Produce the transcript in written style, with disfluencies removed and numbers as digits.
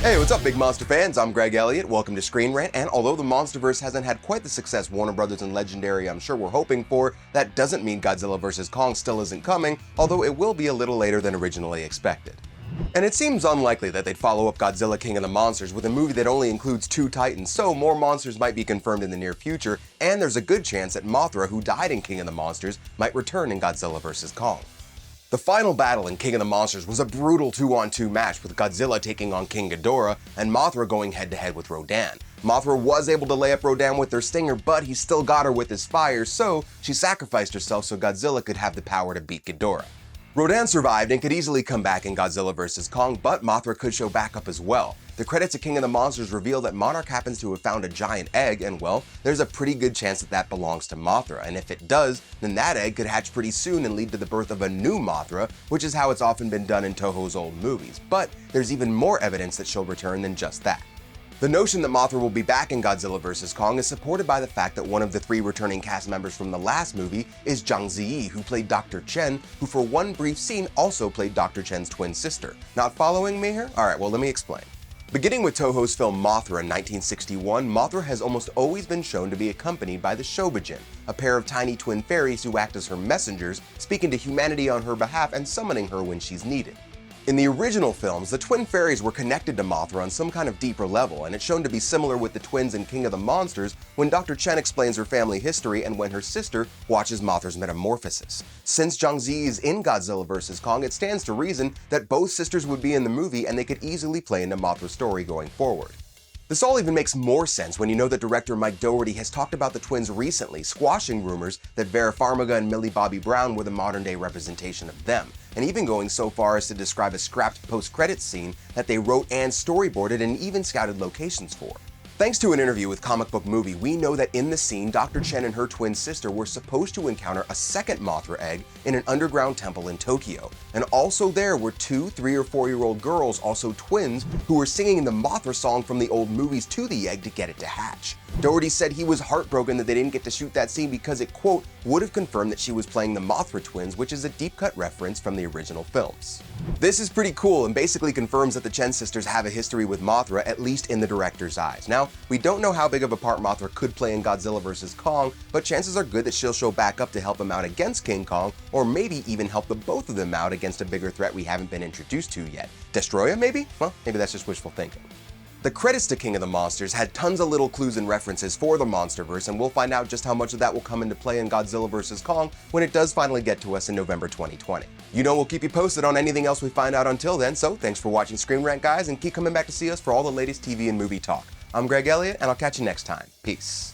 Hey, what's up, big monster fans? I'm Greg Elliott. Welcome to Screen Rant. And although the MonsterVerse hasn't had quite the success Warner Brothers and Legendary I'm sure we're hoping for, that doesn't mean Godzilla vs. Kong still isn't coming, although it will be a little later than originally expected. And it seems unlikely that they'd follow up Godzilla King of the Monsters with a movie that only includes 2 titans, so more monsters might be confirmed in the near future, and there's a good chance that Mothra, who died in King of the Monsters, might return in Godzilla vs. Kong. The final battle in King of the Monsters was a brutal 2-on-2 match with Godzilla taking on King Ghidorah and Mothra going head-to-head with Rodan. Mothra was able to lay up Rodan with her stinger, but he still got her with his fire, so she sacrificed herself so Godzilla could have the power to beat Ghidorah. Rodan survived and could easily come back in Godzilla vs. Kong, but Mothra could show back up as well. The credits to King of the Monsters reveal that Monarch happens to have found a giant egg, and well, there's a pretty good chance that that belongs to Mothra, and if it does, then that egg could hatch pretty soon and lead to the birth of a new Mothra, which is how it's often been done in Toho's old movies. But there's even more evidence that she'll return than just that. The notion that Mothra will be back in Godzilla vs. Kong is supported by the fact that one of the 3 returning cast members from the last movie is Zhang Ziyi, who played Dr. Chen, who for one brief scene also played Dr. Chen's twin sister. Not following me here? Alright, well let me explain. Beginning with Toho's film Mothra in 1961, Mothra has almost always been shown to be accompanied by the Shobijin, a pair of tiny twin fairies who act as her messengers, speaking to humanity on her behalf and summoning her when she's needed. In the original films, the twin fairies were connected to Mothra on some kind of deeper level, and it's shown to be similar with the twins in King of the Monsters when Dr. Chen explains her family history and when her sister watches Mothra's metamorphosis. Since Zhang Ziyi is in Godzilla vs. Kong, it stands to reason that both sisters would be in the movie and they could easily play into Mothra's story going forward. This all even makes more sense when you know that director Mike Dougherty has talked about the twins recently, squashing rumors that Vera Farmiga and Millie Bobby Brown were the modern-day representation of them, and even going so far as to describe a scrapped post-credit scene that they wrote and storyboarded and even scouted locations for. Thanks to an interview with Comic Book Movie, we know that in the scene, Dr. Chen and her twin sister were supposed to encounter a second Mothra egg in an underground temple in Tokyo. And also there were 2 3- or 4-year-old girls, also twins, who were singing the Mothra song from the old movies to the egg to get it to hatch. Dougherty said he was heartbroken that they didn't get to shoot that scene because it, quote, would have confirmed that she was playing the Mothra twins, which is a deep-cut reference from the original films. This is pretty cool and basically confirms that the Chen sisters have a history with Mothra, at least in the director's eyes. Now, we don't know how big of a part Mothra could play in Godzilla vs. Kong, but chances are good that she'll show back up to help him out against King Kong, or maybe even help the both of them out against a bigger threat we haven't been introduced to yet. Destroya, maybe? Well, maybe that's just wishful thinking. The credits to King of the Monsters had tons of little clues and references for the MonsterVerse, and we'll find out just how much of that will come into play in Godzilla vs. Kong when it does finally get to us in November 2020. You know we'll keep you posted on anything else we find out until then, so thanks for watching Screen Rant, guys, and keep coming back to see us for all the latest TV and movie talk. I'm Greg Elliott, and I'll catch you next time. Peace.